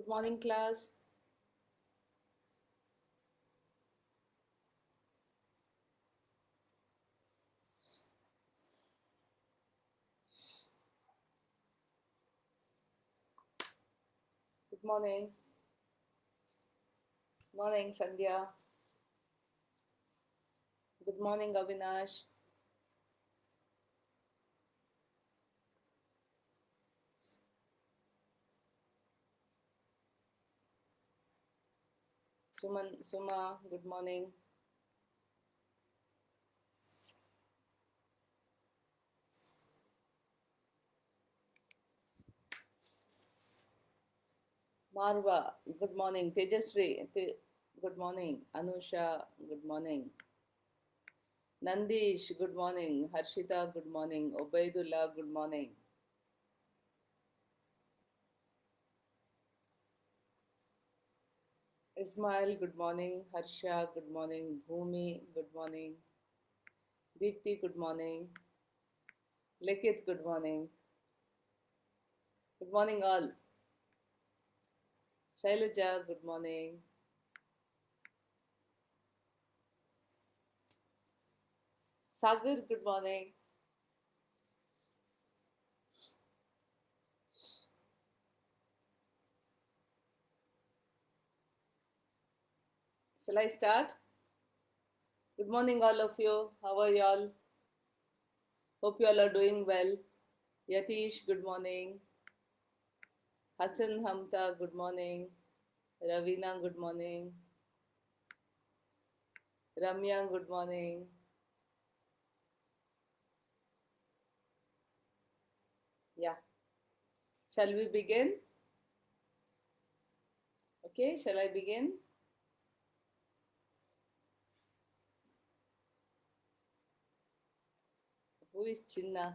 Good morning, class. Good morning. Morning, Sandhya. Good morning, Avinash. Suma, good morning. Marva, good morning. Tejasri, good morning. Anusha, good morning. Nandish, good morning. Harshita, good morning. Obaidullah, good morning. Ismail, good morning. Harsha, good morning. Bhumi, good morning. Deepti, good morning. Lekit, good morning. Good morning, all. Shailaja, good morning. Sagar, good morning. Shall I start? Good morning, all of you. How are y'all? Hope you all are doing well. Yatish, good morning. Hassan Hamta, good morning. Ravina, good morning. Ramya, good morning. Yeah. Shall we begin? Okay, shall I begin? Who is Chinna?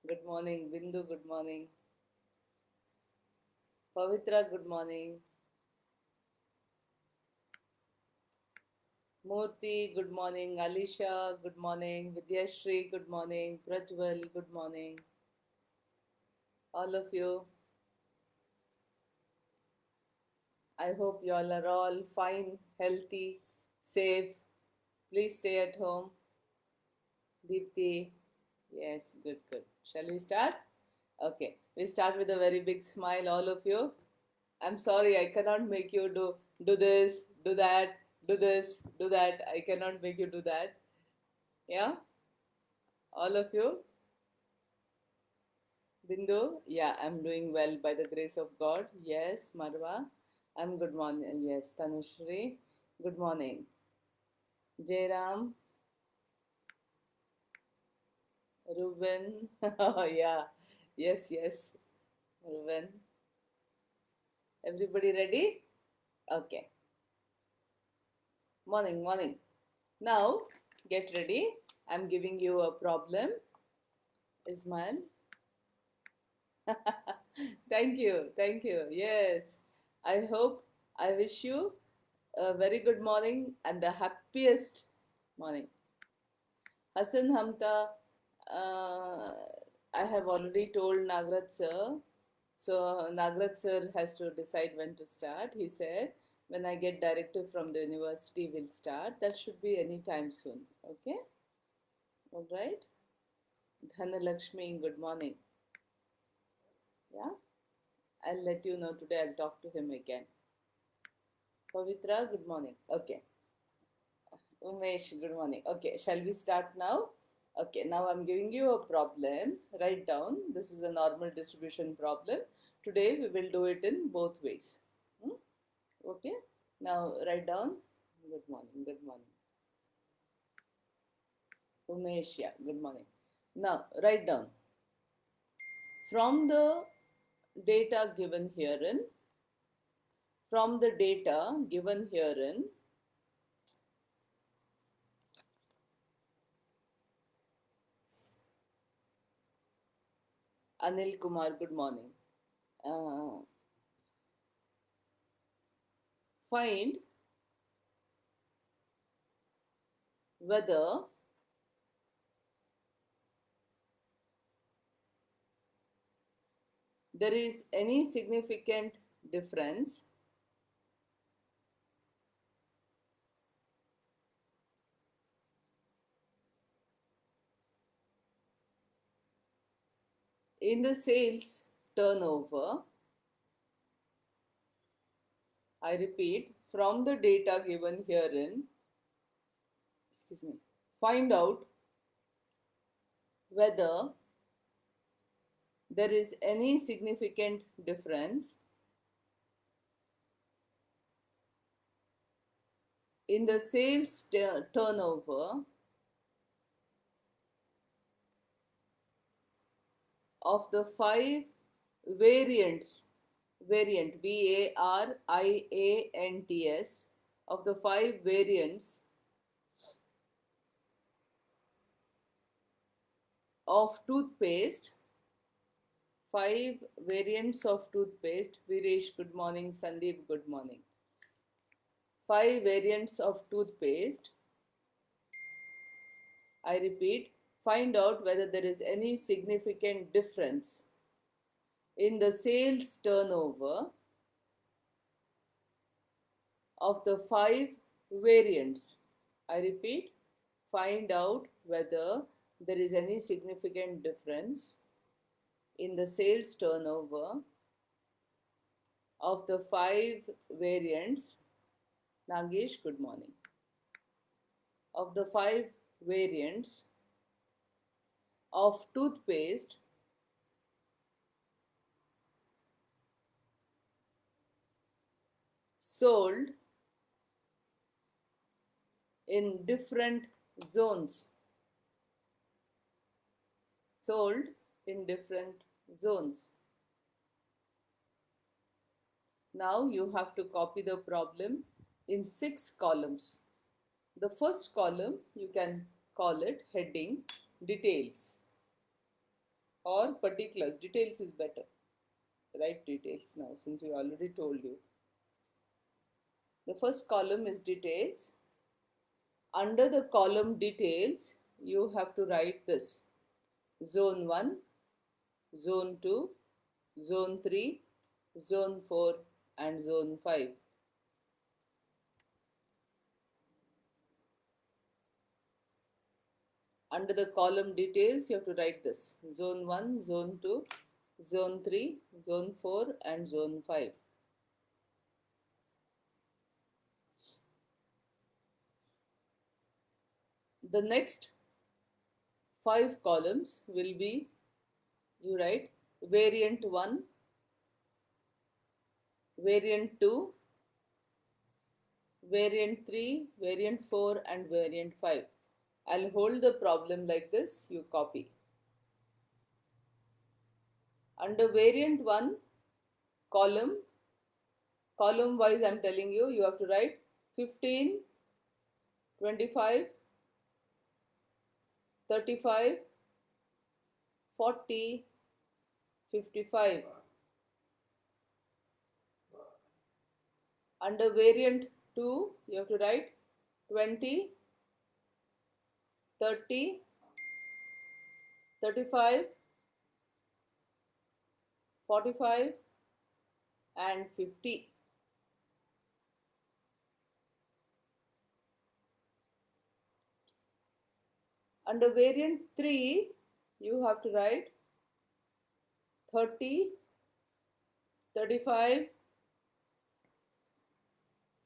Good morning. Bindu, good morning. Pavitra, good morning. Murthy, good morning. Alisha, good morning. Vidyashri, good morning. Prajwal, good morning. All of you. I hope you all are all fine, healthy, safe. Please stay at home. Deepti, yes, good, good. Shall we start? Okay, we start with a very big smile, all of you. I'm sorry, I cannot make you do this, do that, do this, do that. I cannot make you do that. Yeah, all of you. Bindu, yeah, I'm doing well by the grace of God. Yes, Marwa, I'm good morning. Yes, Tanushri, good morning. Jairam, Ruben, oh yeah, yes, yes, Ruben. Everybody ready? Okay. Morning, morning. Now, get ready. I'm giving you a problem. Ismail. Thank you, thank you. Yes. I hope, I wish you a very good morning and the happiest morning. Hassan Hamta, uh, I have already told Nagrat sir. So Nagrat sir has to decide when to start. He said, when I get directive from the university, we'll start. That should be any time soon. Okay? All right? Dhanalakshmi, good morning. Yeah? I'll let you know today. I'll talk to him again. Pavitra, good morning. Okay. Umesh, good morning. Okay, shall we start now? Okay, now I'm giving you a problem. Write down. This is a normal distribution problem. Today we will do it in both ways. Hmm? Okay, now write down. Good morning, good morning. Umesh, yeah, good morning. Now write down. From the data given herein, from the data given herein, Anil Kumar, good morning. Uh, find whether there is any significant difference in the sales turnover. I repeat, from the data given herein, find out whether there is any significant difference in the sales turnover of the five variants, variants, of the five variants of toothpaste. Five variants of toothpaste. Viresh, good morning. Sandeep, good morning. Five variants of toothpaste. I repeat, find out whether there is any significant difference in the sales turnover of the five variants. I repeat, find out whether there is any significant difference in the sales turnover of the five variants. Nagesh, good morning. Of the five variants of toothpaste sold in different zones. Sold in different zones. Now you have to copy the problem in 6 columns. The first column you can call it heading details or particulars. Details is better. Write details now since we already told you. The first column is details. Under the column details, you have to write this: Zone 1, Zone 2, Zone 3, Zone 4 and Zone 5. Under the column details, you have to write this: Zone 1, Zone 2, Zone 3, Zone 4 and Zone 5. The next 5 columns will be, you write variant 1, variant 2, variant 3, variant 4 and variant 5. I'll hold the problem like this, you copy. Under variant 1 column wise I'm telling you, you have to write 15, 25, 35, 40, 55. Under variant 2, you have to write 20, 30, 35, 45 and 50. Under variant 3, you have to write 30, 35,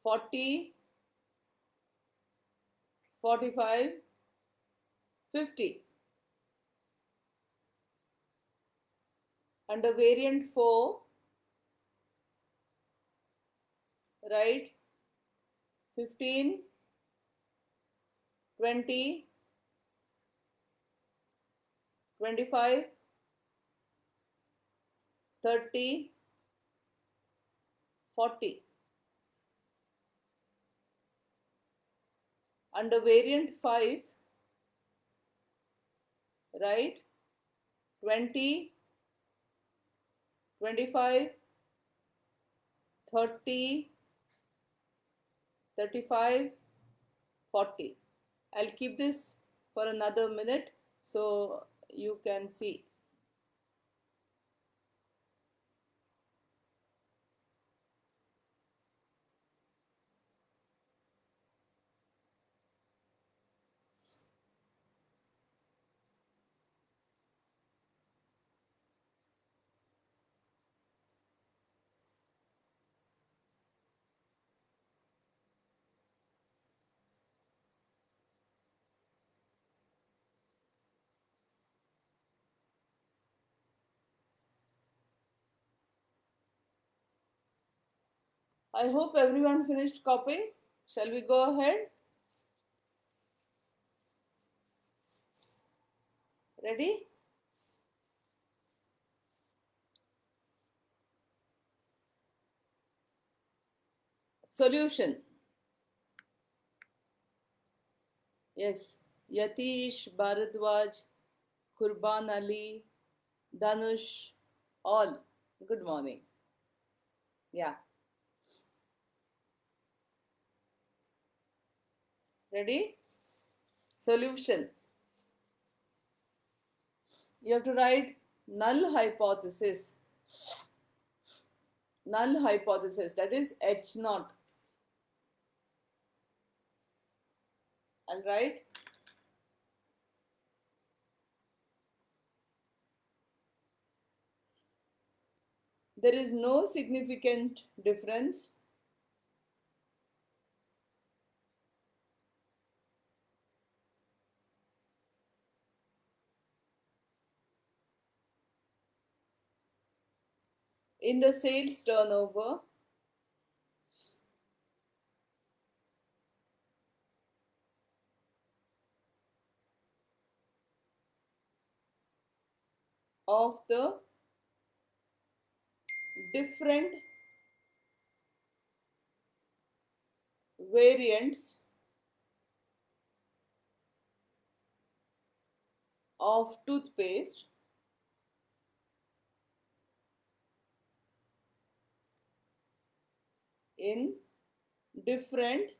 40, 45, 50. Under variant 4, write 15, 20, 25, 30, 40. Under variant 5, write 20, 25, 30, 35, 40. I'll keep this for another minute so you can see. I hope everyone finished copying. Shall we go ahead? Ready? Solution. Yes. Yatish, Bharadwaj, Kurban Ali, Danush, all. Good morning. Yeah. Ready? Solution. You have to write null hypothesis. Null hypothesis, that is H naught. I'll write there is no significant difference in the sales turnover of the different variants of toothpaste in different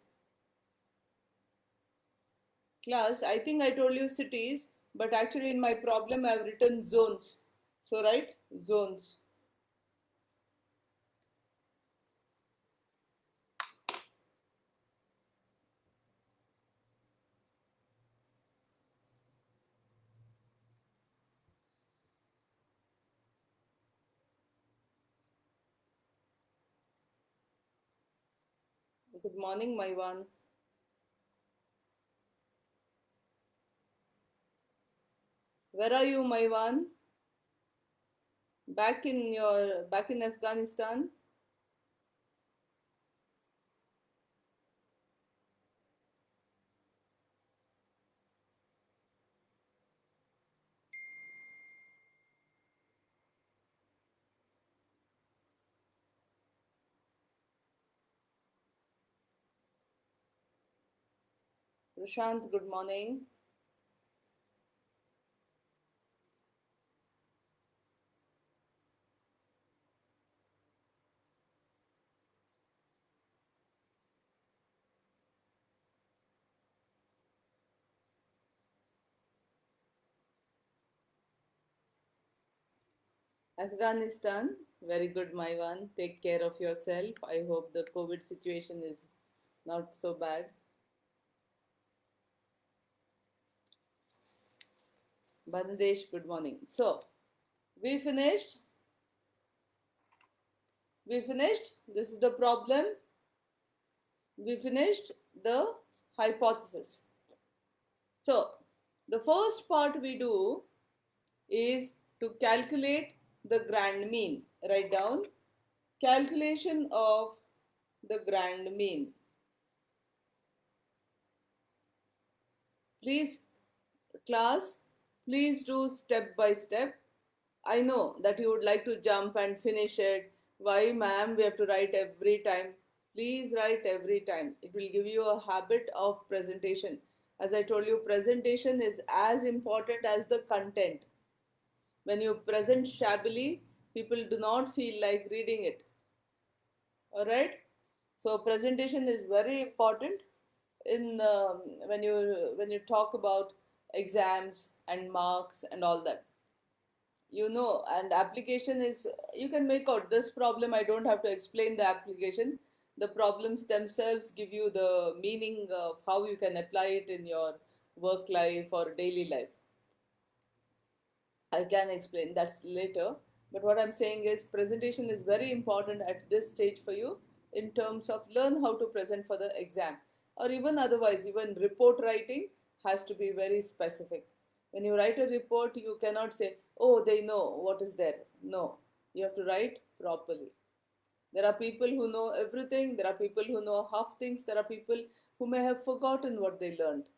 class. I think I told you cities, but actually in my problem I've written zones. So write zones. Good morning, my one. Where are you, my one? Back in Afghanistan? Prashant, good morning. Afghanistan, very good, my one. Take care of yourself. I hope the COVID situation is not so bad. Bandesh, good morning. So, we finished. We finished. This is the problem. We finished the hypothesis. So, the first part we do is to calculate the grand mean. Write down calculation of the grand mean. Please, class, please do step by step. I know that you would like to jump and finish it. Why, ma'am, we have to write every time? Please write every time. It will give you a habit of presentation. As I told you, presentation is as important as the content. When you present shabbily, people do not feel like reading it. Alright? So, presentation is very important in when you talk about exams and marks and all that. And application is, you can make out this problem. I don't have to explain the application. The problems themselves give you the meaning of how you can apply it in your work life or daily life. I can explain that's later, but what I'm saying is presentation is very important at this stage for you in terms of learn how to present for the exam, or even otherwise. Even report writing has to be very specific. When you write a report, you cannot say, oh, they know what is there. No, you have to write properly. There are people who know everything, there are people who know half things, there are people who may have forgotten what they learned.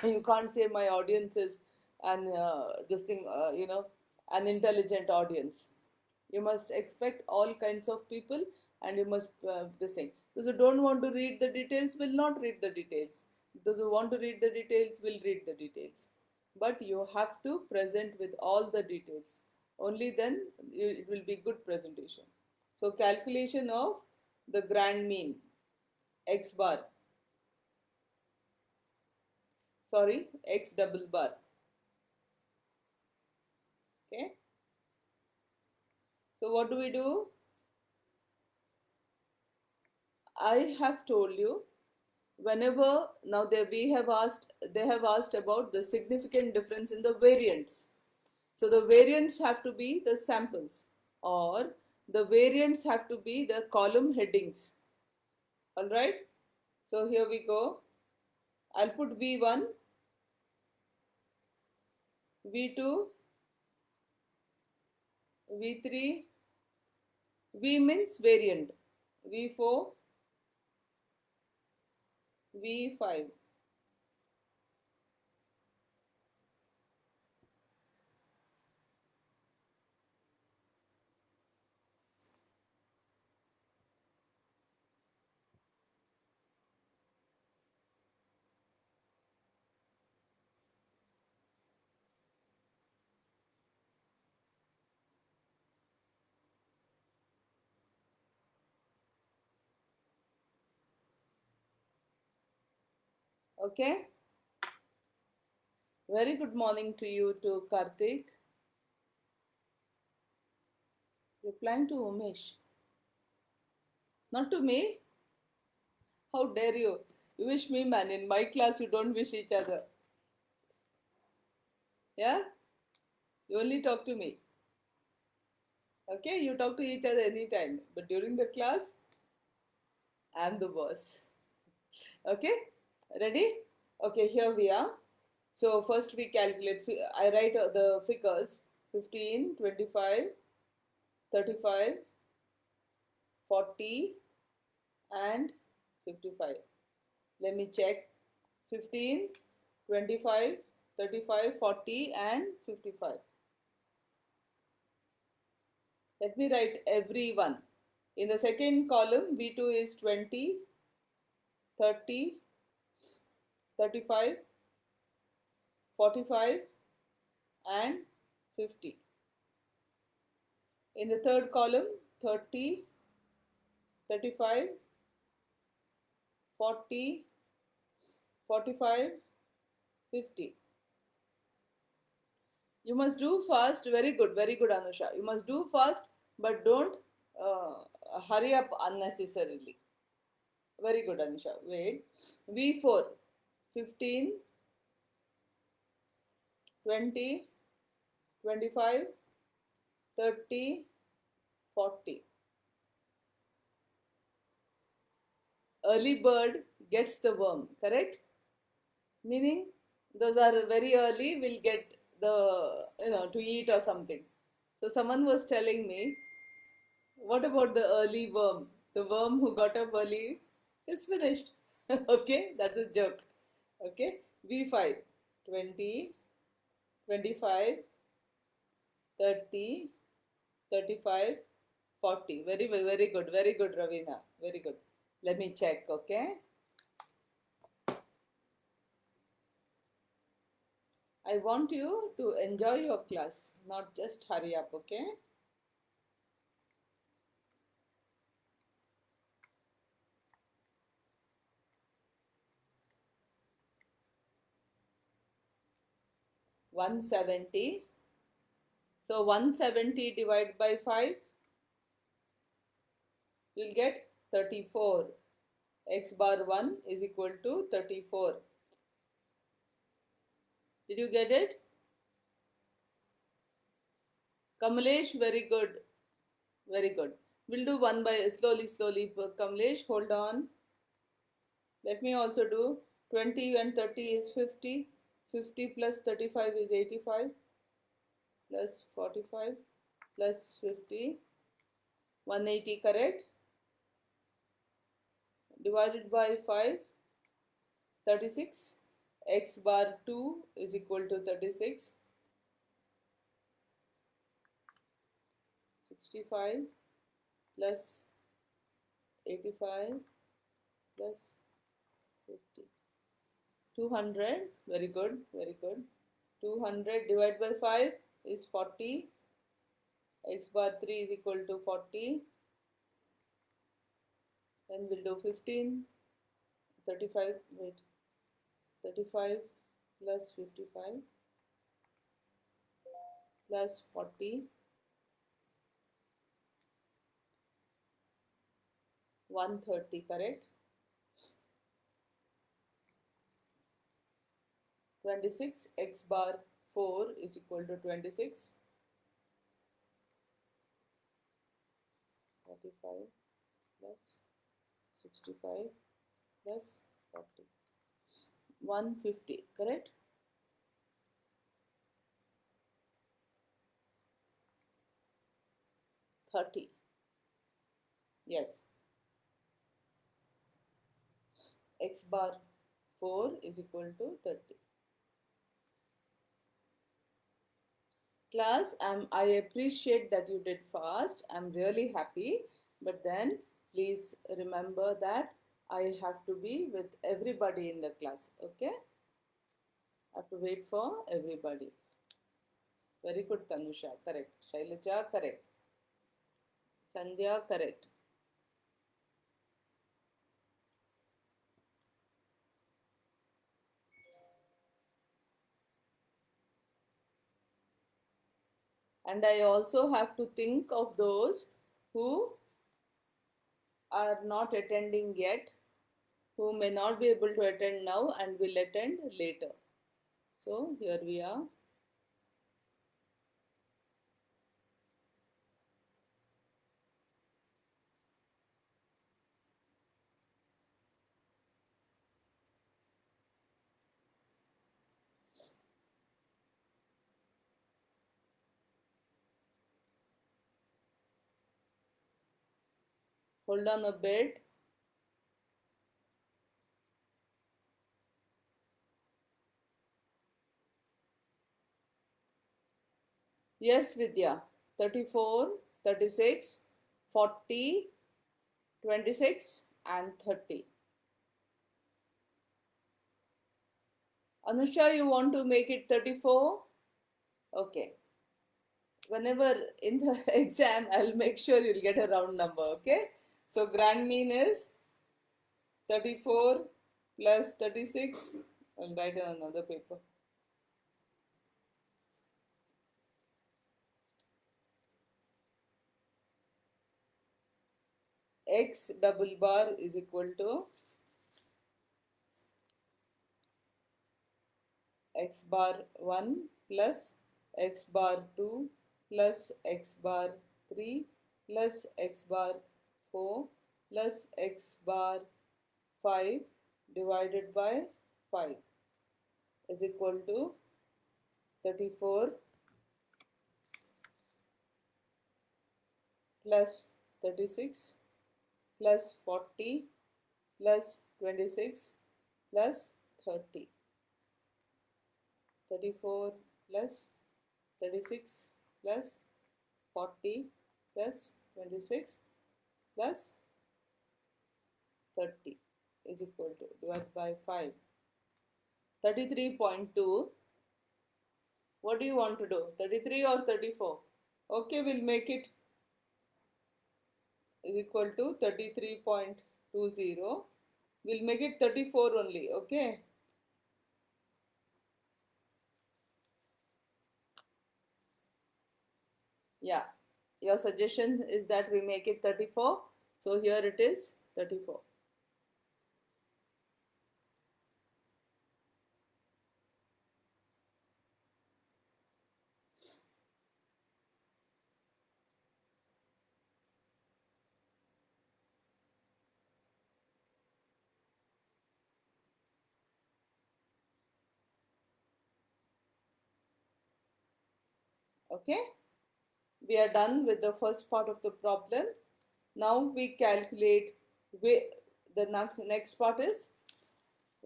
You can't say my audience is an intelligent audience. You must expect all kinds of people, and you must this thing. Those who don't want to read the details will not read the details. Those who want to read the details will read the details. But you have to present with all the details. Only then it will be good presentation. So calculation of the grand mean, x bar, sorry, x double bar. Okay. So what do we do? I have told you, whenever now they have asked about the significant difference in the variants. So the variants have to be the samples, or the variants have to be the column headings. All right. So here we go. I'll put V1, V2, V3. V means variant. V4, V5. Okay. Very good morning to you too, Karthik. Replying to Umesh. Not to me. How dare you? You wish me, man. In my class, you don't wish each other. Yeah? You only talk to me. Okay? You talk to each other anytime. But during the class, I'm the boss. Okay? Ready? Okay, here we are. So first we calculate. I write the figures 15, 25, 35, 40, and 55. Let me check. 15, 25, 35, 40, and 55. Let me write every one. In the second column, V2 is 20, 30, 35, 45, and 50. In the third column, 30, 35, 40, 45, 50. You must do fast. Very good, Anusha. You must do fast, but don't hurry up unnecessarily. Very good, Anusha. Wait. V4, 15, 20, 25, 30, 40. Early bird gets the worm, correct? Meaning those are very early, will get the, to eat or something. So someone was telling me, what about the early worm? The worm who got up early is finished. Okay, that's a joke. Okay, V5, 20, 25, 30, 35, 40. Very good, Ravina. Very good. Let me check, okay? I want you to enjoy your class, not just hurry up, okay? $170. So 170 divided by 5, you'll get 34. X bar 1 is equal to 34. Did you get it? Kamlesh, very good. Very good. We'll do one by slowly. Kamlesh, hold on. Let me also do 20 and 30 is 50. 50 plus 35 is 85. Plus 45 plus 50 180, correct? Divided by 5, 36. X bar 2 is equal to 36. 65 plus 85 plus 50. 200, very good, very good. 200 divided by 5 is 40. X bar 3 is equal to 40. Then we'll do 15. 35, wait, 35 plus 55 plus 40. 130, correct? 26. X bar 4 is equal to 26. 45 plus 65 plus 40. 150, correct? Thirty. Yes. X bar 4 is equal to 30. Class, I appreciate that you did fast. I'm really happy. But then please remember that I have to be with everybody in the class. Okay? I have to wait for everybody. Very good, Tanusha. Correct. Shailaja, correct. Sandhya, correct. And I also have to think of those who are not attending yet, who may not be able to attend now and will attend later. So here we are. Hold on a bit. Yes, Vidya. 34, 36, 40, 26 and 30. Anusha, you want to make it 34? Okay. Whenever in the exam, I'll make sure you'll get a round number, okay? So grand mean is 34 plus 36. I'll write on another paper. X double bar is equal to x bar 1 plus x bar 2 plus x bar 3 plus x bar 4 plus x bar 5 divided by 5 is equal to 34 plus 36 plus 40 plus 26 plus 30. 34 plus 36 plus 40 plus 26 plus 30 is equal to divided by 5. 33.2. What do you want to do? 33 or 34? Okay, we'll make it is equal to 33.20. We'll make it 34 only, okay? Yeah, your suggestion is that we make it 34. So here it is 34. Okay, we are done with the first part of the problem. Now we calculate, the next part is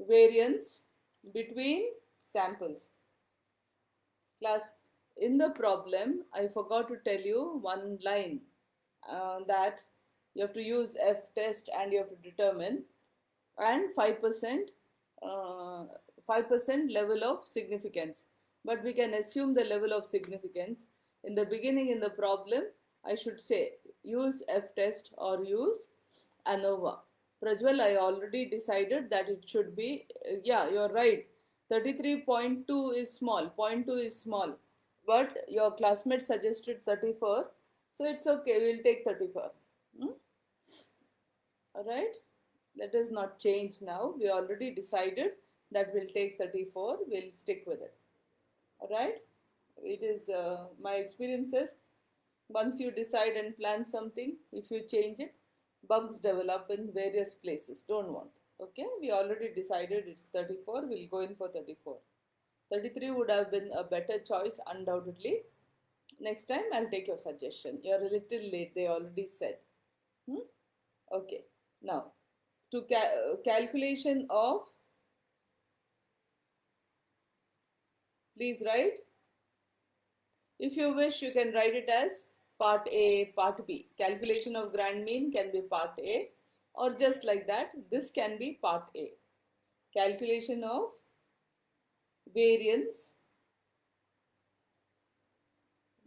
variance between samples. Class, in the problem, I forgot to tell you one line, that you have to use F test and you have to determine, and 5% 5% level of significance. But we can assume the level of significance. In the beginning in the problem, I should say use F test or use ANOVA. Prajwal, I already decided that it should be, yeah, you're right. 33.2 is small, zero point 0.2 is small. But your classmate suggested 34, so it's okay, we'll take 34. Hmm? Alright, let us not change now. We already decided that we'll take 34, we'll stick with it. Alright, it is my experiences. Once you decide and plan something, if you change it, bugs develop in various places. Don't want. Okay, we already decided it's 34, we'll go in for 34. 33 would have been a better choice, undoubtedly. Next time I'll take your suggestion. You're a little late, they already said. Okay, now to calculation of, please write. If you wish, you can write it as part A, part B. Calculation of grand mean can be part A, or just like that, this can be part A. Calculation of variance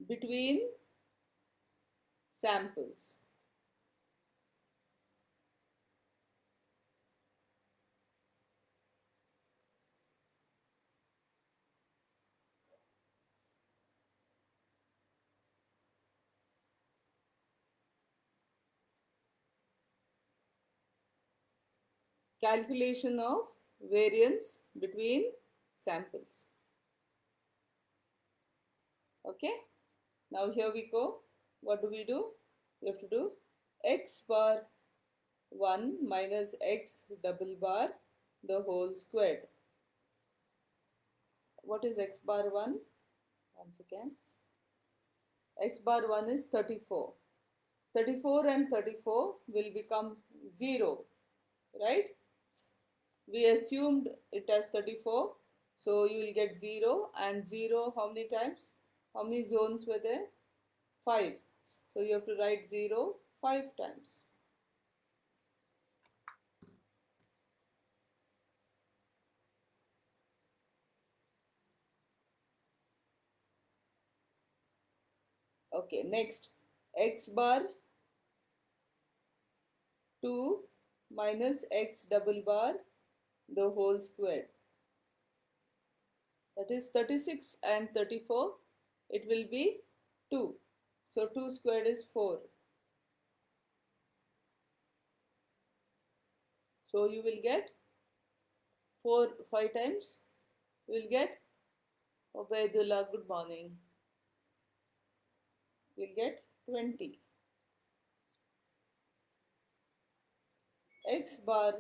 between samples. Calculation of variance between samples. Okay, now here we go. What do? We have to do x bar 1 minus x double bar the whole squared. What is x bar 1? Once again, x bar 1 is 34. 34 and 34 will become 0, right? We assumed it as 34, so you will get 0, and 0 how many times? How many zones were there? 5. So you have to write 0 5 times. Okay, next, x bar 2 minus x double bar the whole squared. That is 36 and 34. It will be 2. So 2 squared is 4. So you will get 4 5 times. You will get, Obaidullah, good morning. You will get 20. X bar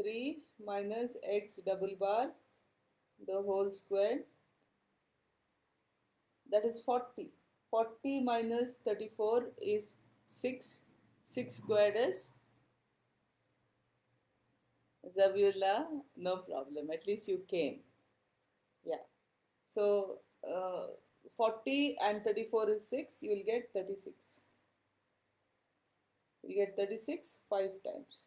3 minus x double bar the whole squared, that is 40. 40 minus 34 is 6. 6 squared is, Zabiullah, no problem. At least you came. Yeah. So 40 and 34 is 6. You will get 36. You get 36 5 times.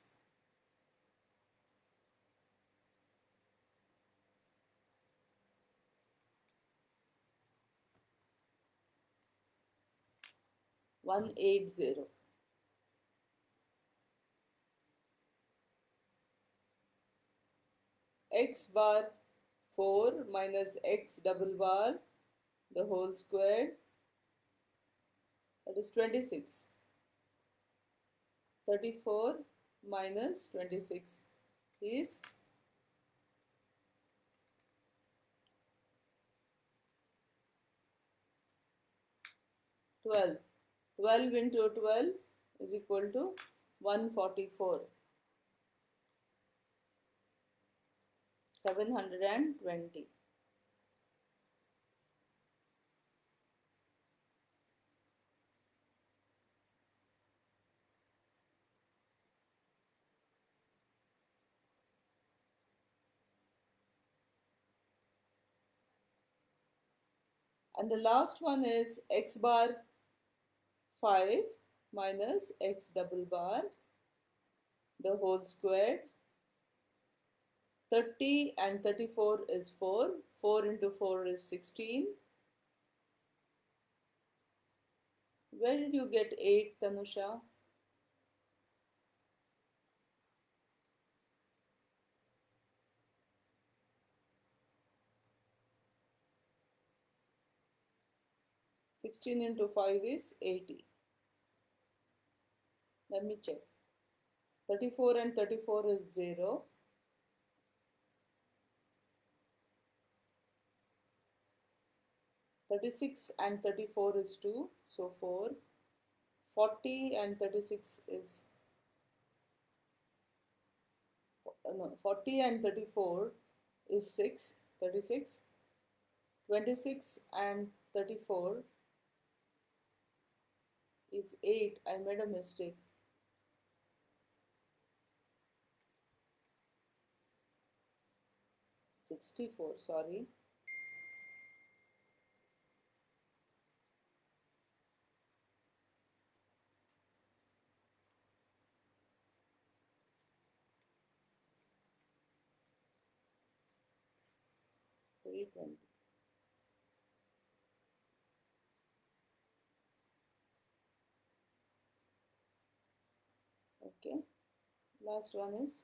$180. X bar 4 minus x double bar the whole squared, that is 26. 34 minus 26 is 12. 12 into 12 is equal to 144. 720. And the last one is x bar 5 minus x double bar, the whole squared. 30 and 34 is 4. 4 into 4 is 16. Where did you get 8, Tanusha? Sixteen into 5 is 80. Let me check. 34 and 34 is 0. 36 and 34 is 2, so 4. 40 and 36 is, no, 40 and 34 is 6, 36. 26 and 34 is 8. I made a mistake. 64, sorry. Very 20. Okay. Last one is,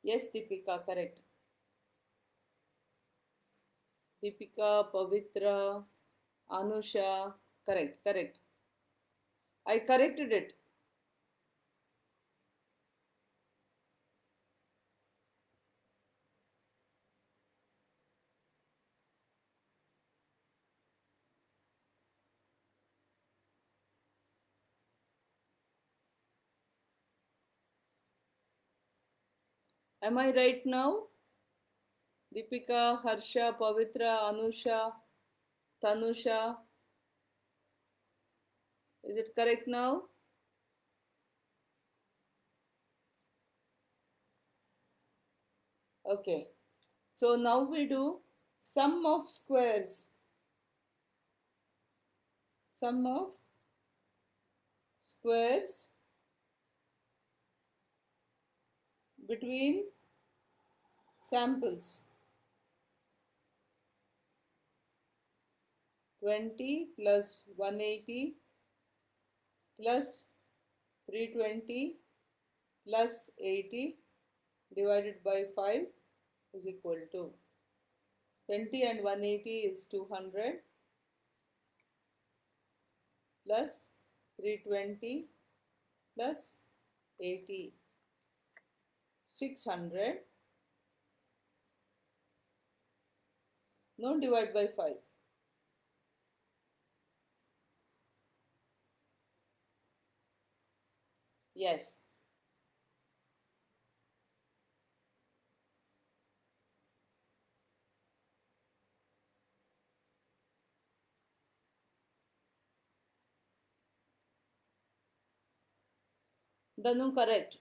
yes, Deepika, correct. Deepika, Pavitra, Anusha, correct, correct. I corrected it. Am I right now? Deepika, Harsha, Pavitra, Anusha, Tanusha. Is it correct now? Okay. So now we do sum of squares. Sum of squares between samples. 20 plus 180 plus 320 plus 80 divided by 5 is equal to 20 and 180 is 200 plus 320 plus 80, 600. No, divide by 5. Yes. Danu, correct.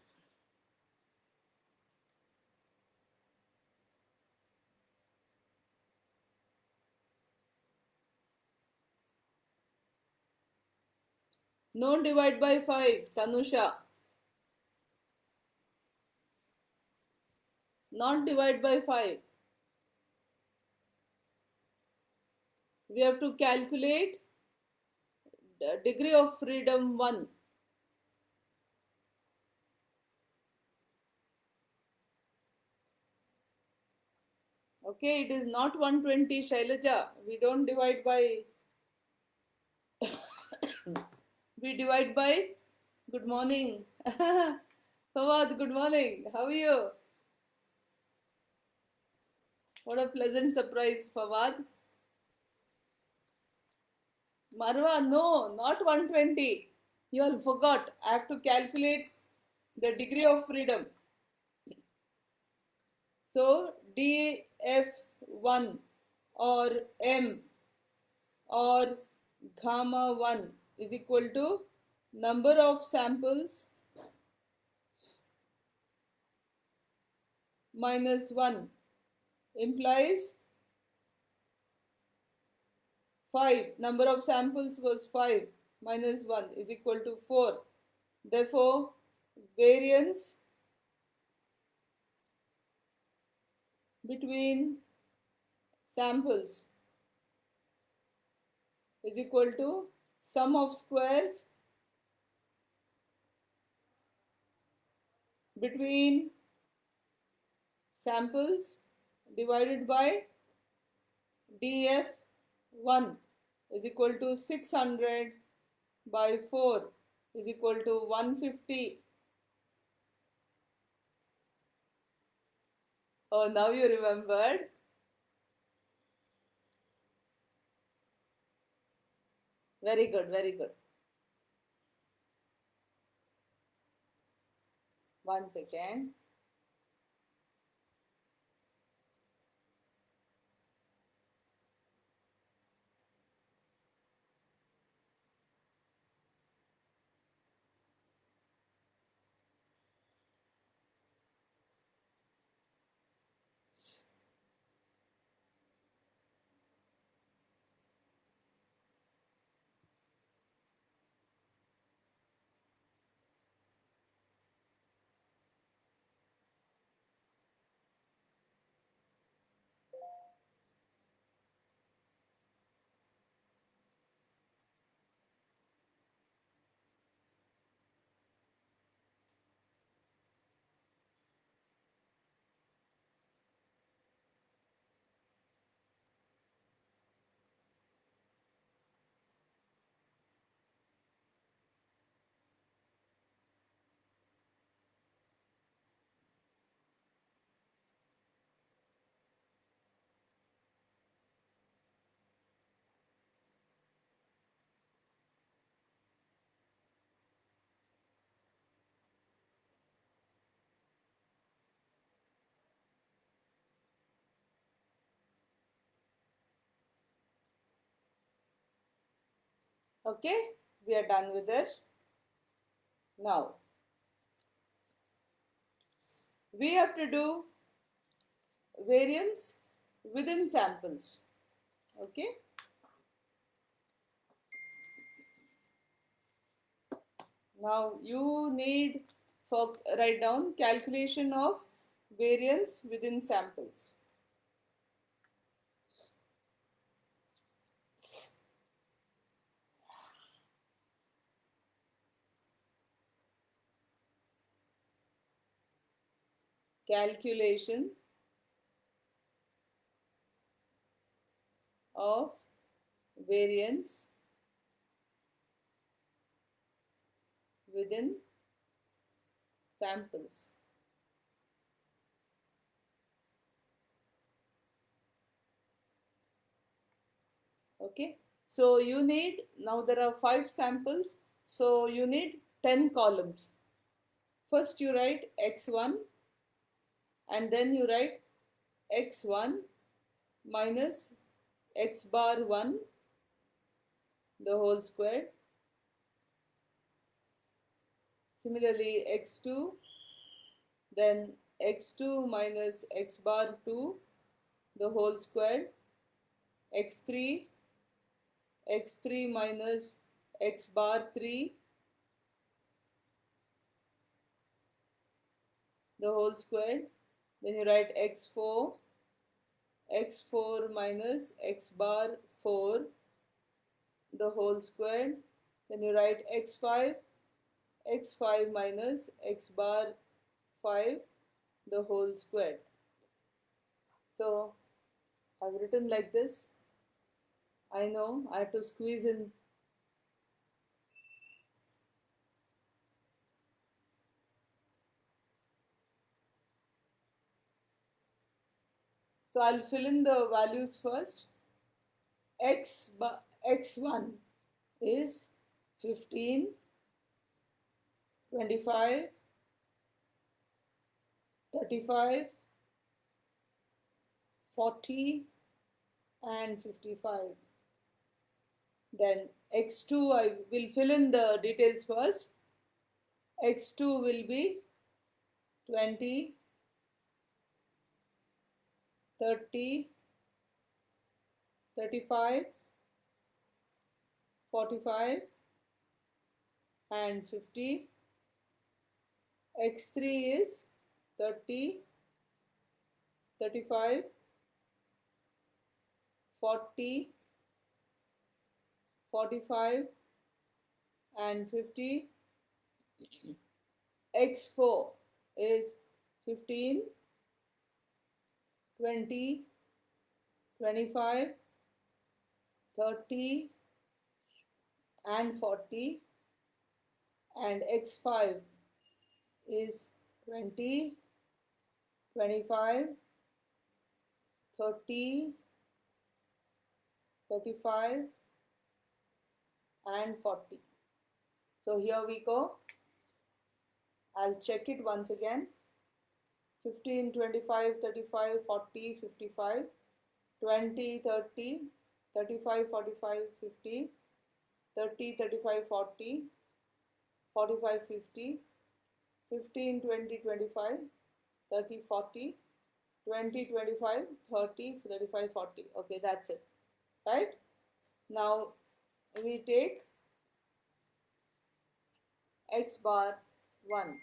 No, divide by 5, Tanusha. Not divide by 5. We have to calculate degree of freedom 1. Okay, it is not 120, Shailaja. We don't divide by, we divide by, good morning. Fawad, good morning. How are you? What a pleasant surprise, Fawad. Marwa, no, not 120. You all forgot. I have to calculate the degree of freedom. So, df1 or m or gamma 1 is equal to number of samples minus 1 implies 5. Number of samples was 5 minus 1 is equal to 4. Therefore, variance between samples is equal to sum of squares between samples divided by df1 is equal to 600 by 4 is equal to 150. Oh, now you remembered. Very good, very good. 1 second. Okay, we are done with it. Now, we have to do variance within samples. Okay. Now you need for write down calculation of variance within samples. Calculation of variance within samples. Okay, so you need, now there are 5 samples, so you need 10 columns. First you write x1 and then you write x1 minus x bar 1 the whole square. Similarly x2, then x2 minus x bar 2 the whole square, x3, x3 minus x bar 3 the whole square. Then you write x4, x4 minus x bar 4 the whole square. Then you write x5, x5 minus x bar 5 the whole square. So I've written like this. I know I have to squeeze in. So I'll fill in the values first. x1 is 15, 25, 35, 40 and 55. Then x2, I will fill in the details first. x2 will be 20, 30, 35, 45 and 50. X3 is 30, 35, 40, 45 and 50. X4 is 15, 20, 25, 30 and 40, and X5 is 20, 25, 30, 35 and 40. So here we go. I'll check it once again. 15, 25, 35, 40, 55, 20, 30, 35, 45, 50, 30, 35, 40, 45, 50, 15, 20, 25, 30, 40, 20, 25, 30, 35, 40. Okay, that's it. Right? Now we take X bar 1.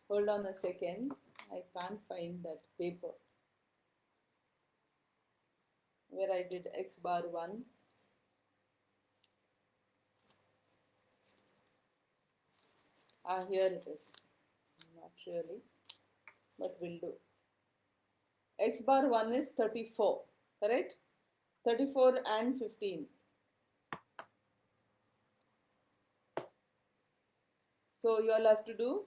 Hold on a second. I can't find that paper where I did X bar 1. Here it is. Not really, but will do. X bar 1 is 34, correct? 34 and 15. So you all have to do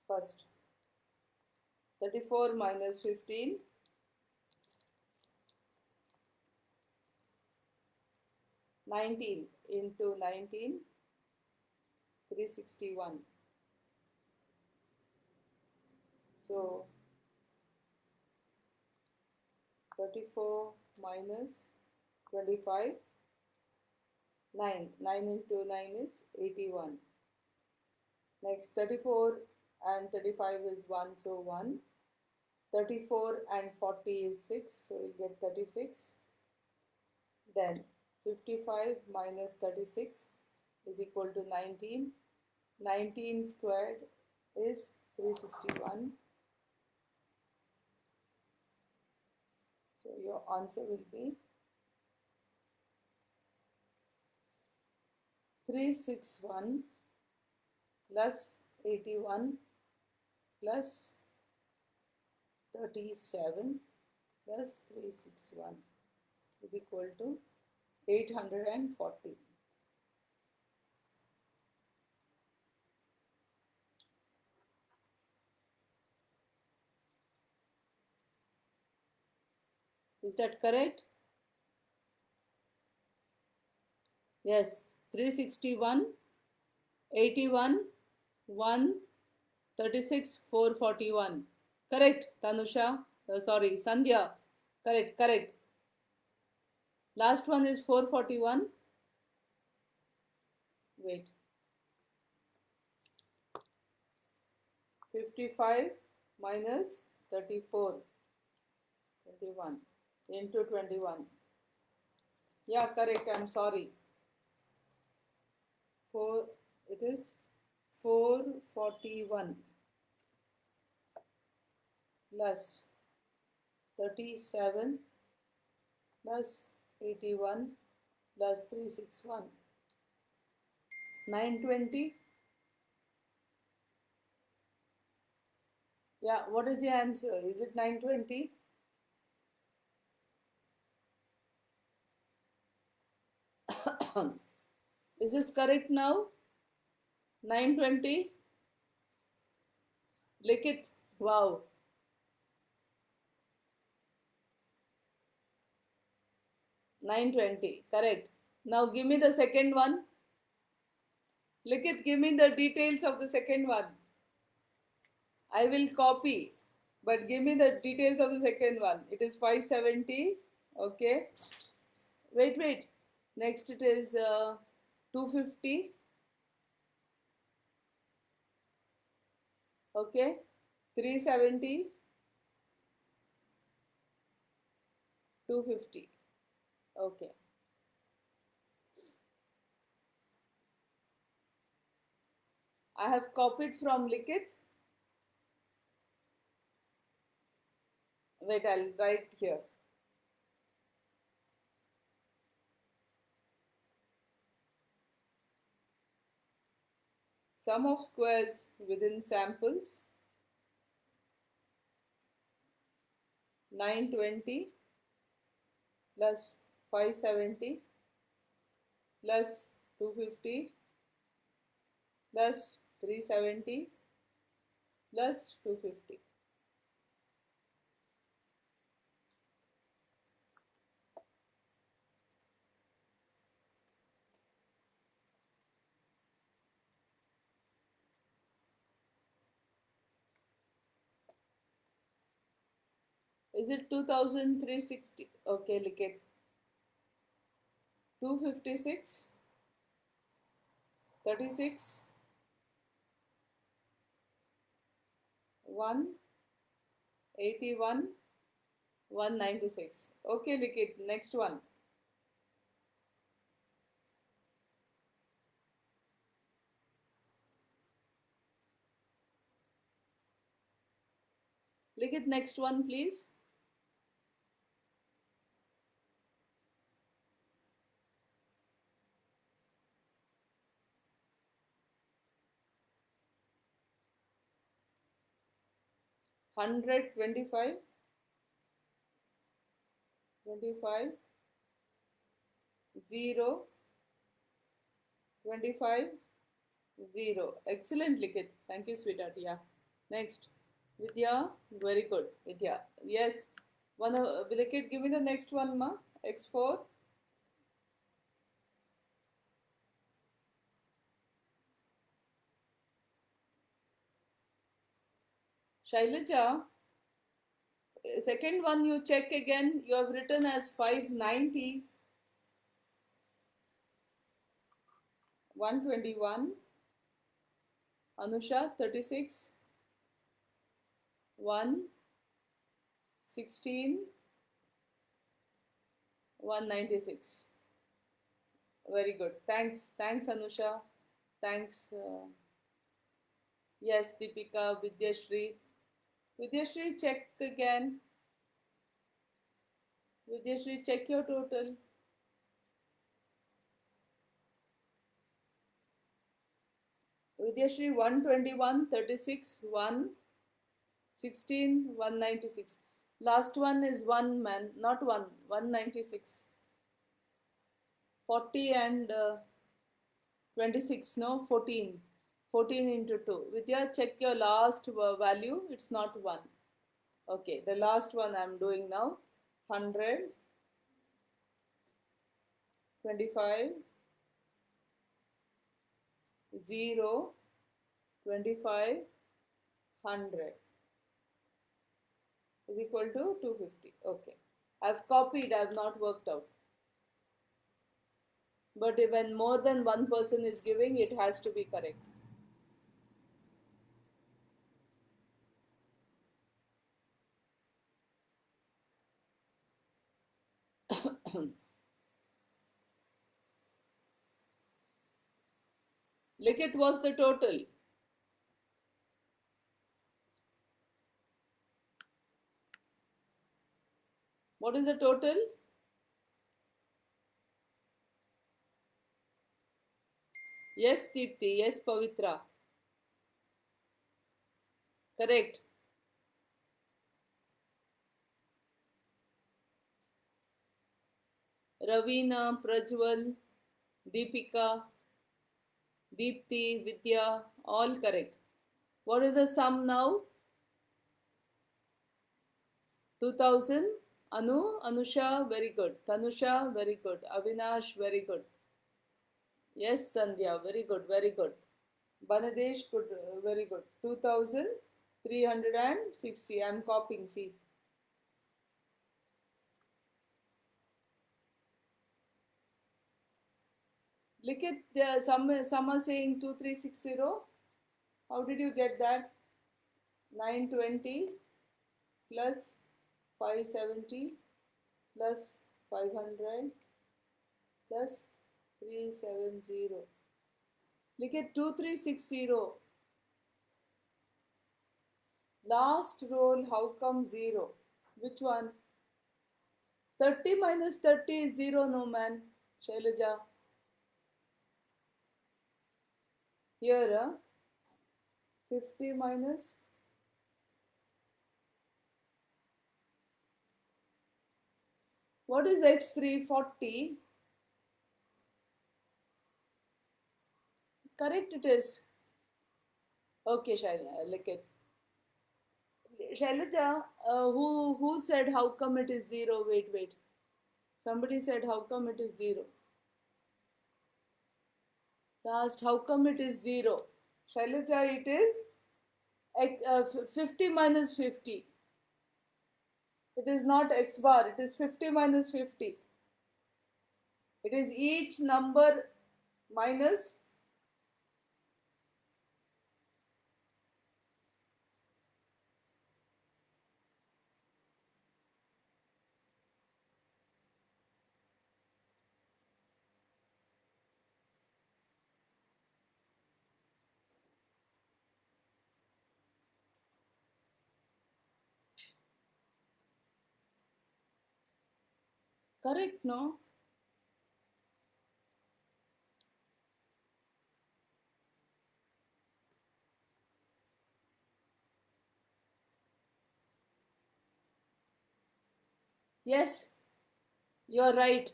first 34 minus 15, 19 into 19, 361. So 34 minus 25, 9. 9 into 9 is 81. Next 34 and 35 is 1, so 1. 34 and 40 is 6, so you get 36. Then 55 minus 36 is equal to 19. 19 squared is 361. So your answer will be 361 plus 81 plus 37 plus 361 is equal to 840. Is that correct? Yes, 361, 81, 1, 36, 441. Correct, Tanusha. Sorry, Sandhya. Correct, correct. Last one is 441. Wait. 55 minus 34. 21 into 21. Yeah, correct. I'm sorry. It is 441 plus 37 plus 81 plus 361. 920. Yeah, what is the answer? Is it 920? Is this correct now? 920? Likit, wow. $920, correct. Now give me the second one. Likit, give me the details of the second one. I will copy. But give me the details of the second one. It is 570. Okay. Wait. Next it is 250. Okay. 370. 250. Okay. I have copied from Likit. Wait, I'll write here. Sum of squares within samples 920 plus 570 plus 250 plus 370 plus 250. Is it 2360? Okay, Likit. 256, 36, 181, 196. Okay, Likit. Next one. Likit, next one, please. Hundred 25, 25, 0, 25, 0. Excellent, Likit. Thank you, sweetheart. Yeah. Next. Vidya. Very good. Vidya. Yes. One of Likit, give me the next one, ma. X4. Shailaja. Second one you check again. You have written as 590, 121. Anusha 36, 1, 16, 196. Very good. Thanks. Thanks, Anusha. Thanks. Yes, Deepika, Vidyashri. Vidyashri, check again. Vidyashri, check your total. Vidyashri 121, 36, 1, 16, 196. Last one is 1 man, not 1, 196. 40 and 26, no, 14. 14 into 2. Vidya, check your last value. It's not 1. Okay, the last one I'm doing now. 100, 25, 0, 25, 100 is equal to 250. Okay. I've copied, I've not worked out. But when more than one person is giving, it has to be correct. Likit, what's the total? What is the total? Yes, Deepti. Yes, Pavitra. Correct. Ravina, Prajwal, Deepika, Deepti, Vidya, all correct. What is the sum now? 2000. Anu, Anusha, very good. Tanusha, very good. Avinash, very good. Yes, Sandhya, very good, very good. Banadesh, good, very good. 2000. 360. I'm copying, see. Look at some are saying 2360. How did you get that? 920 plus 570 plus 500 plus 370. Look at 2360. Last roll, how come 0? Which one? 30 minus 30 is 0, no man. Shailaja. Here, 50 minus. What is x3? 40. Correct it is. Okay, Shailaja, look at. Shailaja, who said how come it is 0? Wait. Somebody said how come it is 0. Asked how come it is 0. Shailaja, it is 50 minus 50. It is not x bar, it is 50 minus 50. It is each number minus. Correct, no? Yes, you're right.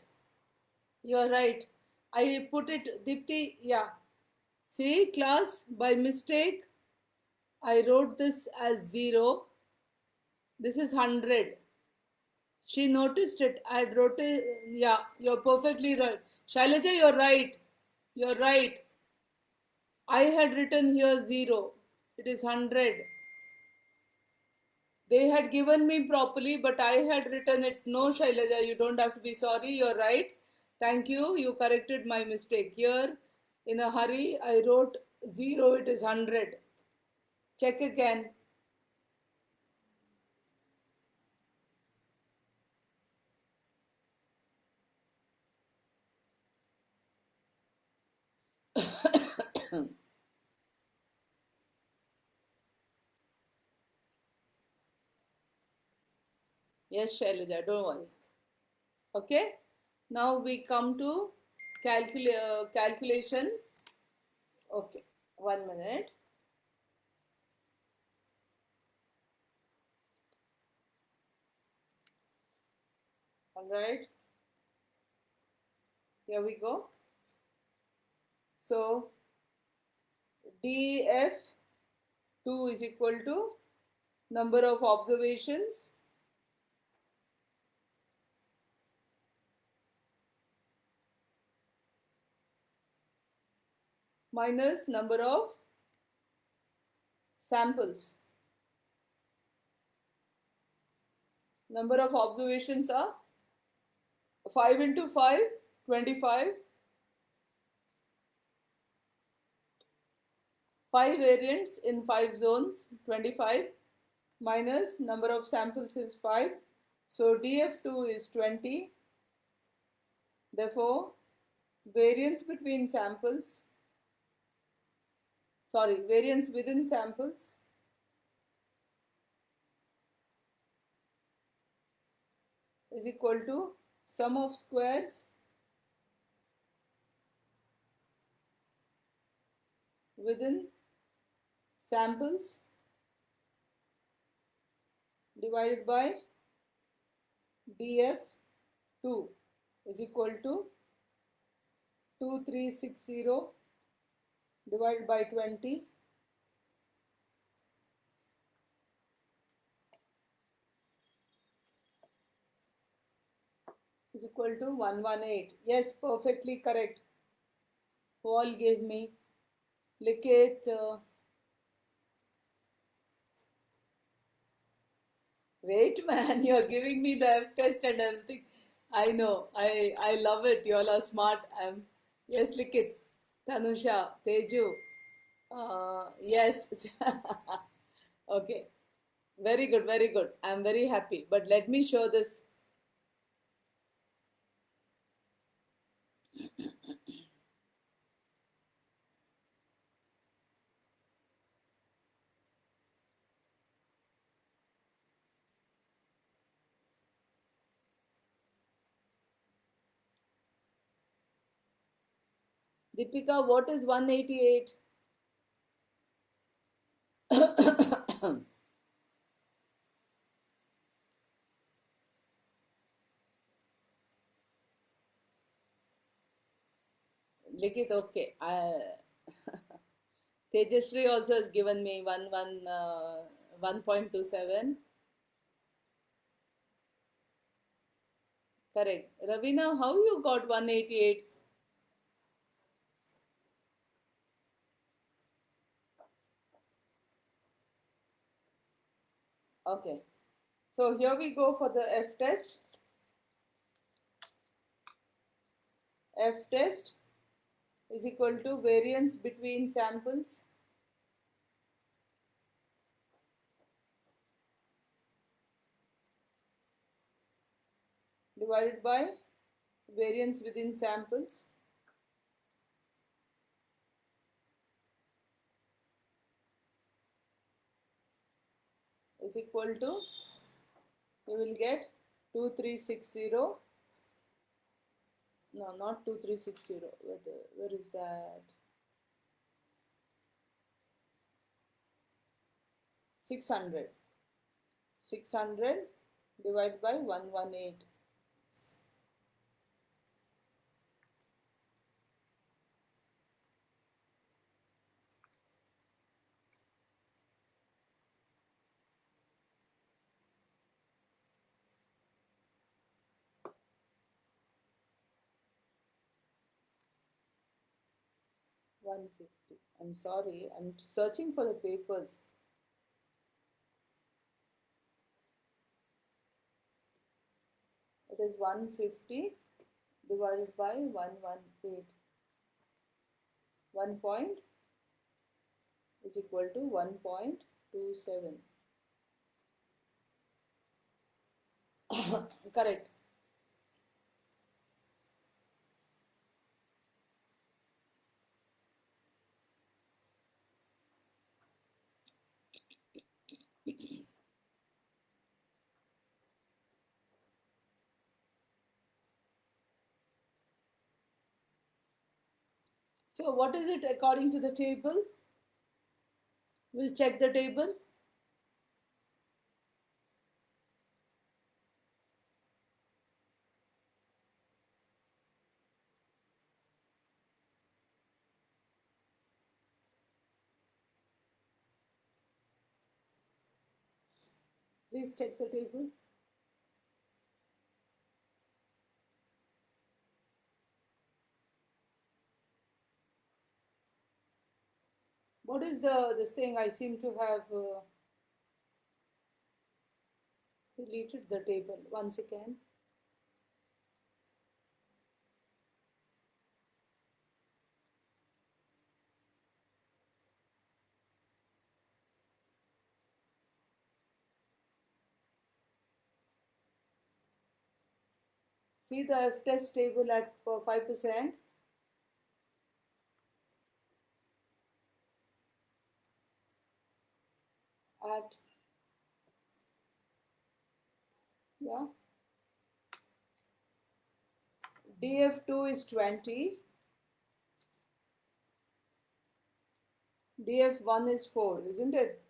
You're right. I put it, Dipti, yeah. See, class, by mistake, I wrote this as 0. This is 100. She noticed it. I wrote it. Yeah, you're perfectly right. Shailaja, you're right. You're right. I had written here 0. It is 100. They had given me properly, but I had written it. No, Shailaja, you don't have to be sorry. You're right. Thank you. You corrected my mistake. Here, in a hurry, I wrote 0. It is 100. Check again. Yes, Shailaja, don't worry. Okay. Now we come to calculation. Okay. 1 minute. All right. Here we go. So df2 is equal to number of observations minus number of samples. Number of observations are 5 into 5, 25. 5 variants in 5 zones, 25, minus number of samples is 5. So df2 is 20. Therefore, variance within samples is equal to sum of squares within samples divided by df2 is equal to 2360 divided by 20 is equal to 118. Yes, perfectly correct. Who all gave me? Likhit, Wait, man, you're giving me the F test and everything. I know. I love it. You all are smart. Yes, Likit, Tanusha, Teju. Yes. Okay. Very good. Very good. I'm very happy. But let me show this. Deepika, what is 188? Likit, okay. Tejashree also has given me 1.27. Correct. Ravina, how you got 188? Okay. So here we go for the F test. F test is equal to variance between samples divided by variance within samples is equal to, you will get 2360. No, not 2360. Where is that? 600. 600 divided by 118. I'm sorry, I'm searching for the papers. It is 150 divided by 118. 1 point is equal to 1.27. Correct. So what is it according to the table? We'll check the table. Please check the table. What is this thing? I seem to have deleted the table. Once again. See the F test table at 5%. At, yeah, DF2 is 20, DF1 is 4, isn't it?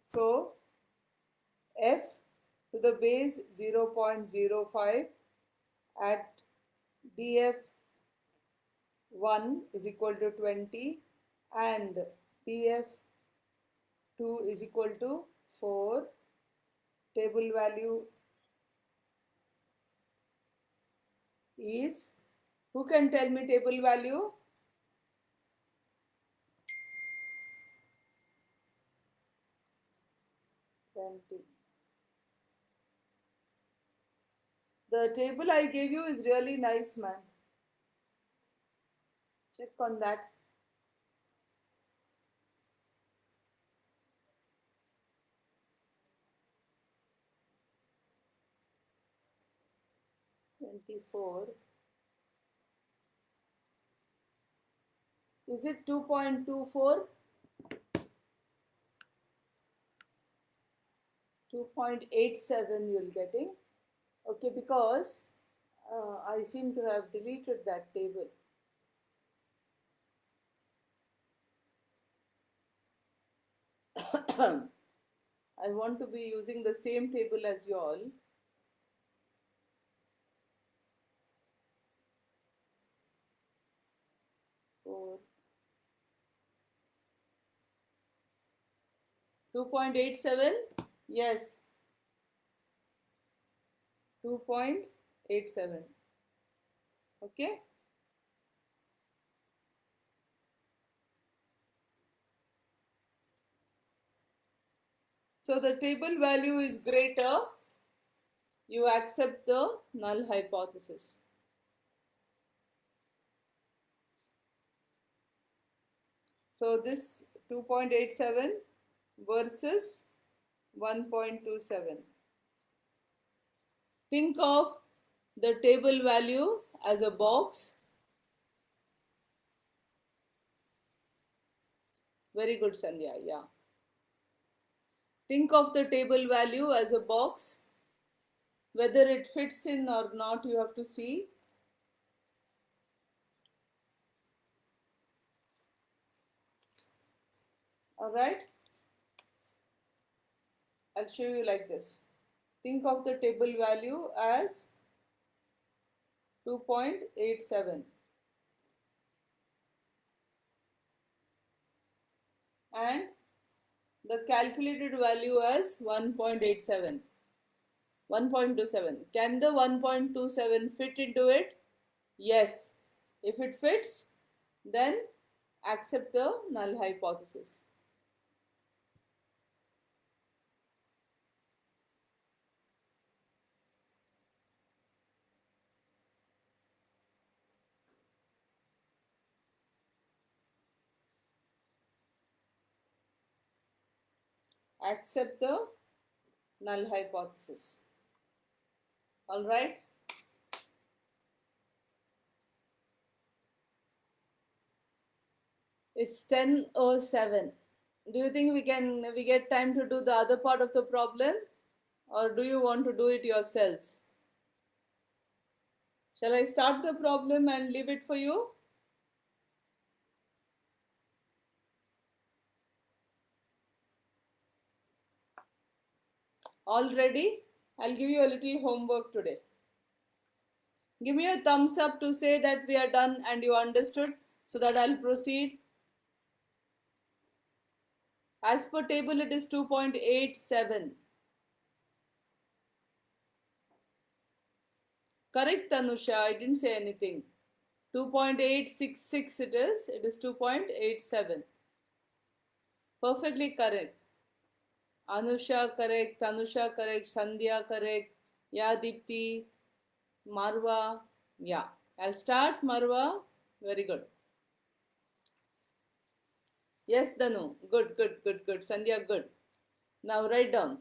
So F to the base 0.05 at DF1 is equal to 20 and DF2 is equal to 4. Table value is, who can tell me table value? The table I gave you is really nice, man. Check on that. $24. Is it 2.24? 2.87 you're getting. Okay, because I seem to have deleted that table. I want to be using the same table as you all. For 2.87? Yes, 2.87. Okay. So the table value is greater, you accept the null hypothesis. So this 2.87 versus 1.27. Think of the table value as a box. Very good, Sandhya. Yeah. Think of the table value as a box. Whether it fits in or not, you have to see. All right. I'll show you like this. Think of the table value as 2.87 and the calculated value as 1.87. 1.27. Can the 1.27 fit into it? Yes. If it fits, then accept the null hypothesis. Accept the null hypothesis. All right. It's 10:07. Do you think we get time to do the other part of the problem, or do you want to do it yourselves? Shall I start the problem and leave it for you? All ready? I'll give you a little homework today. Give me a thumbs up to say that we are done and you understood, so that I'll proceed. As per table, it is 2.87. Correct, Tanusha. I didn't say anything. 2.866 it is. It is 2.87. Perfectly correct. Anusha correct. Tanusha correct. Sandhya correct. Yeah, Deepti. Marwa. Yeah. I'll start, Marwa. Very good. Yes, Danu. Good, good, good, good. Sandhya, good. Now write down.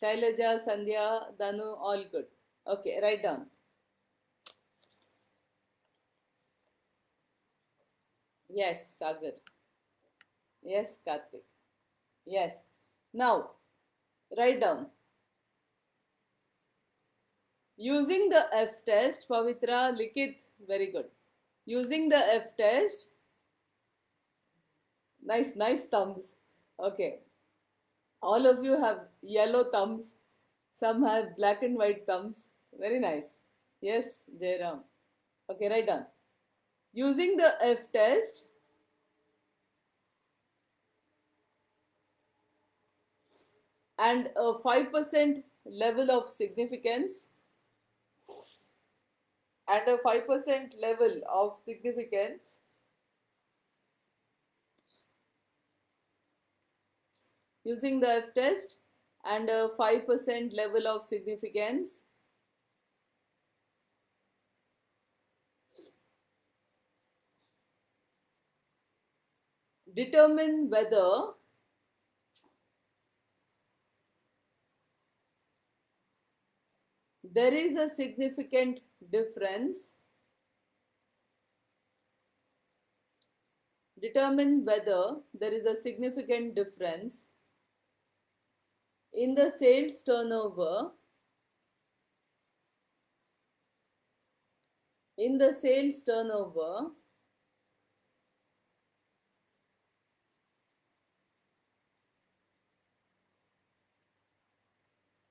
Shailaja, Sandhya, Danu, all good. Okay, write down. Yes, Sagar. Yes, Karthik. Yes. Now, write down. Using the F test, Pavitra, Likit, very good. Using the F test, nice, nice thumbs. Okay. All of you have yellow thumbs. Some have black and white thumbs. Very nice. Yes, Jairam. Okay, write down. Using the F test, and a 5% level of significance, and a 5% level of significance, using the F test and a 5% level of significance, determine whether there is a significant difference. Determine whether there is a significant difference in the sales turnover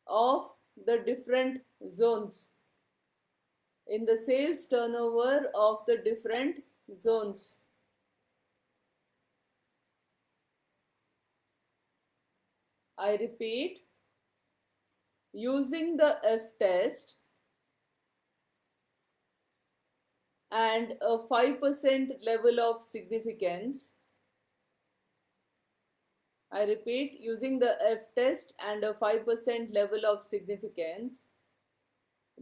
of the different zones. In the sales turnover of the different zones. I repeat, using the F-test and a 5% level of significance. I repeat, using the F-test and a 5% level of significance,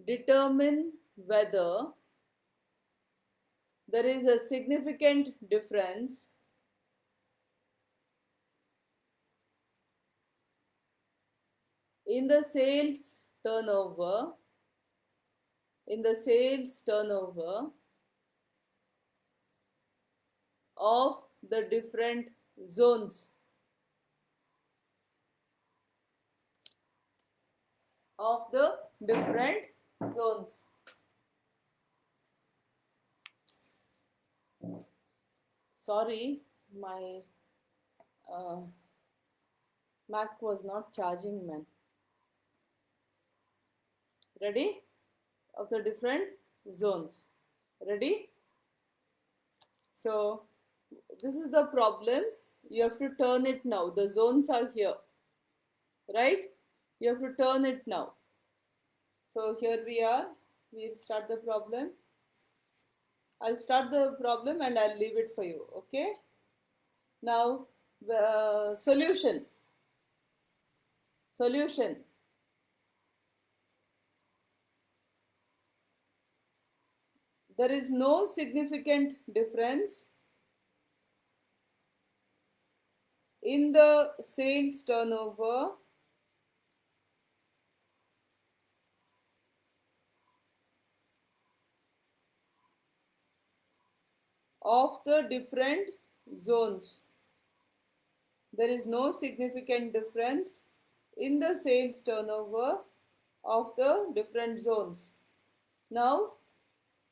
determine whether there is a significant difference in the sales turnover of the different zones. Sorry, my Mac was not charging, man. Ready? Of the different zones. Ready? So, this is the problem. You have to turn it now. The zones are here. Right? You have to turn it now. So, here we are. We'll start the problem. I'll start the problem and I'll leave it for you. Okay? Now, solution. There is no significant difference in the sales turnover of the different zones. There is no significant difference in the sales turnover of the different zones. Now,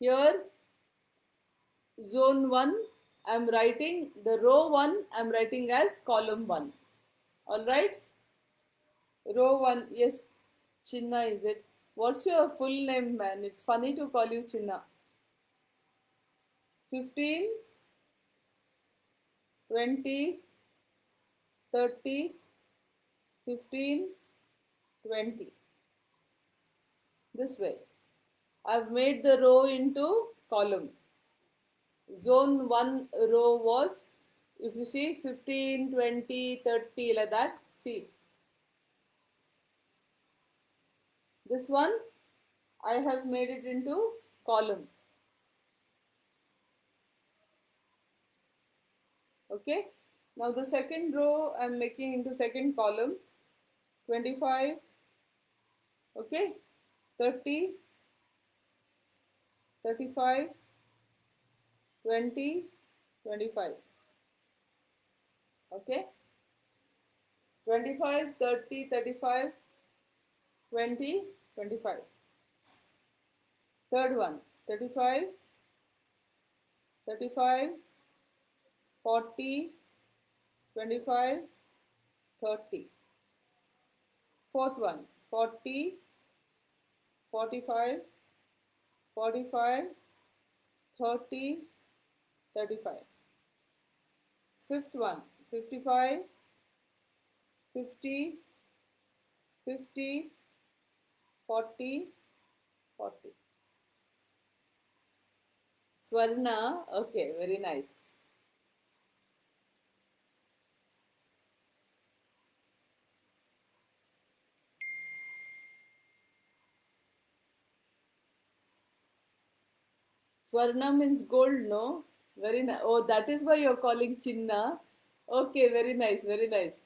here, zone 1, I am writing the row 1, I am writing as column 1. Alright? Row 1, yes, Chinna is it? What's your full name, man? It's funny to call you Chinna. 15, 20, 30, 15, 20. This way. I've made the row into column. Zone 1 row was, if you see, 15, 20, 30, like that. See. This one, I have made it into column. Okay. Now the second row, I am making into second column. 25, okay, 30, 35, 20, 25. Okay. 25, 30, 35, 20, 25. Third one, 35, 35, 40, 25, 30. Fourth one, 40, 45, 45, 30, 35. Fifth one, 55, 50, 50, 40, 40. Swarna, okay, very nice. Swarna means gold, no? Very nice. Oh, that is why you're calling Chinna. Okay, very nice, very nice.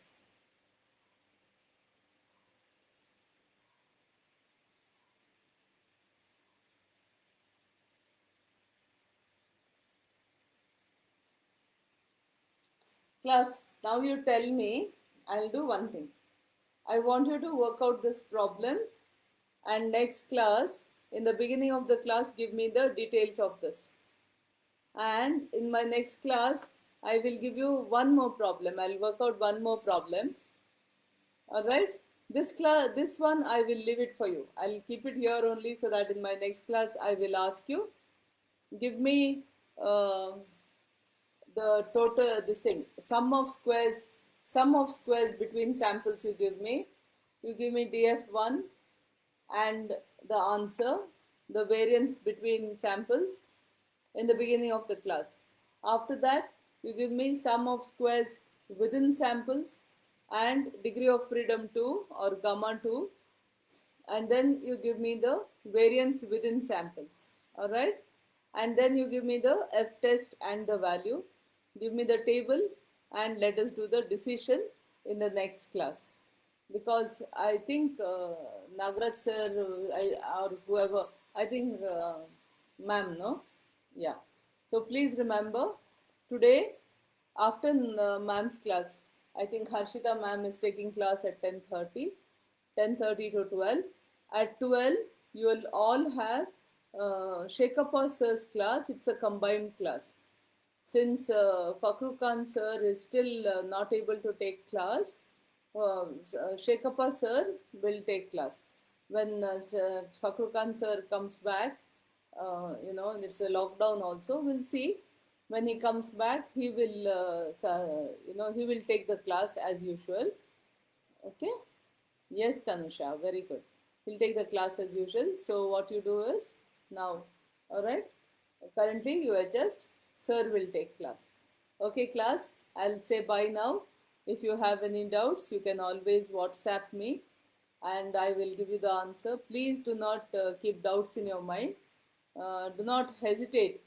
Class, now you tell me, I'll do one thing. I want you to work out this problem, and next class, in the beginning of the class, give me the details of this. And in my next class, I will give you one more problem. I'll work out one more problem. All right. This one I will leave it for you. I'll keep it here only so that in my next class I will ask you. Give me uh, the total this thing sum of squares between samples you give me df1 and the answer, the variance between samples in the beginning of the class. After that, you give me sum of squares within samples and degree of freedom 2 or gamma 2, and then you give me the variance within samples. All right, and then you give me the f test and the value. Give me the table and let us do the decision in the next class, because I think Nagraj sir or whoever, I think ma'am, no? Yeah. So please remember, today after ma'am's class, I think Harshita ma'am is taking class at 10:30, 10:30 to 12. At 12, you will all have Shekhapa sir's class. It's a combined class. Since Fakhru Khan sir is still not able to take class, Shekhapa sir will take class. When Fakhru Khan sir comes back, it's a lockdown also. We'll see. When he comes back, he will, he will take the class as usual. Okay. Yes, Tanusha, very good. He'll take the class as usual. So what you do is now, all right. Currently, you adjust. Sir will take class. Okay, class. I'll say bye now. If you have any doubts, you can always WhatsApp me, and I will give you the answer. Please do not keep doubts in your mind. Do not hesitate.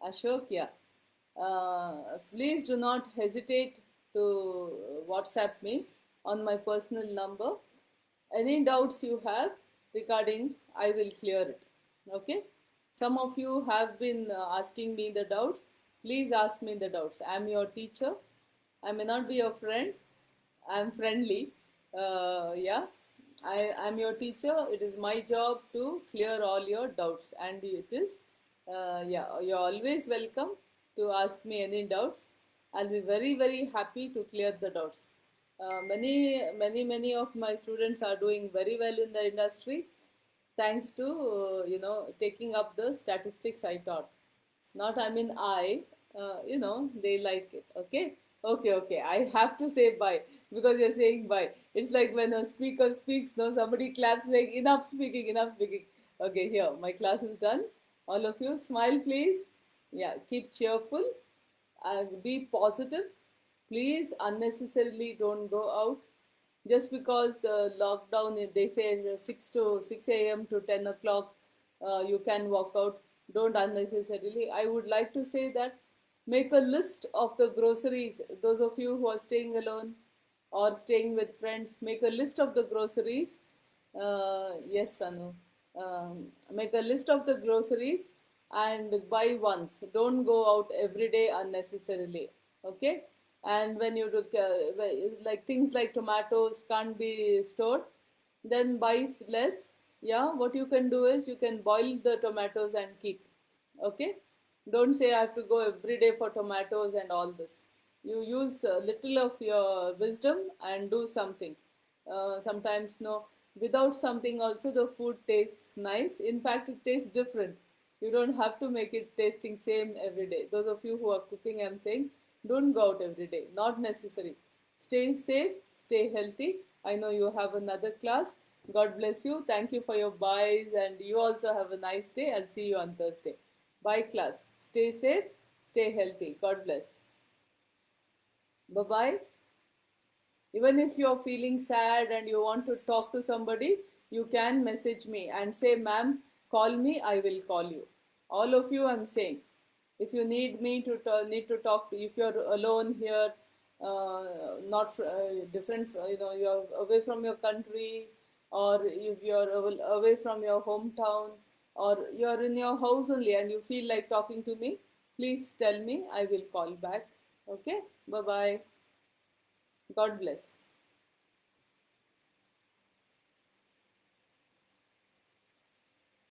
Ashok, yeah. Please do not hesitate to WhatsApp me on my personal number. Any doubts you have regarding, I will clear it. Okay. Some of you have been asking me the doubts. Please ask me the doubts. I'm your teacher. I may not be your friend. I'm friendly. Yeah. I'm your teacher. It is my job to clear all your doubts, and it is, yeah, you're always welcome to ask me any doubts. I'll be very, very happy to clear the doubts. Many of my students are doing very well in the industry, thanks to taking up the statistics I taught. Not, I mean, they like it. Okay, okay. I have to say bye because you're saying bye. It's like when a speaker speaks, no, somebody claps like enough speaking, enough speaking. Okay, here my class is done. All of you, smile, please. Yeah, keep cheerful. Be positive. Please unnecessarily don't go out just because the lockdown, they say 6 a.m. to 10 o'clock, you can walk out. Don't unnecessarily. I would like to say that make a list of the groceries. Those of you who are staying alone or staying with friends, make a list of the groceries. Yes, Sanu. Make a list of the groceries and buy once. Don't go out every day unnecessarily. Okay? And when you do, like things like tomatoes can't be stored, then buy less. Yeah, what you can do is you can boil the tomatoes and keep. Okay? Don't say I have to go every day for tomatoes and all this. You use a little of your wisdom and do something. Sometimes, no, without something also the food tastes nice. In fact, it tastes different. You don't have to make it tasting same every day. Those of you who are cooking, I'm saying, don't go out every day. Not necessary. Stay safe, stay healthy. I know you have another class. God bless you. Thank you for your buys, and you also have a nice day. I'll see you on Thursday. Bye, class. Stay safe, stay healthy. God bless. Bye bye. Even if you're feeling sad and you want to talk to somebody, you can message me and say, ma'am, call me, I will call you. All of you, I'm saying. If you need me to need to talk to, if you're alone here not different, you're away from your country, or if you're away from your hometown, or you're in your house only and you feel like talking to me, please tell me. I will call back. Okay? Bye bye. God bless.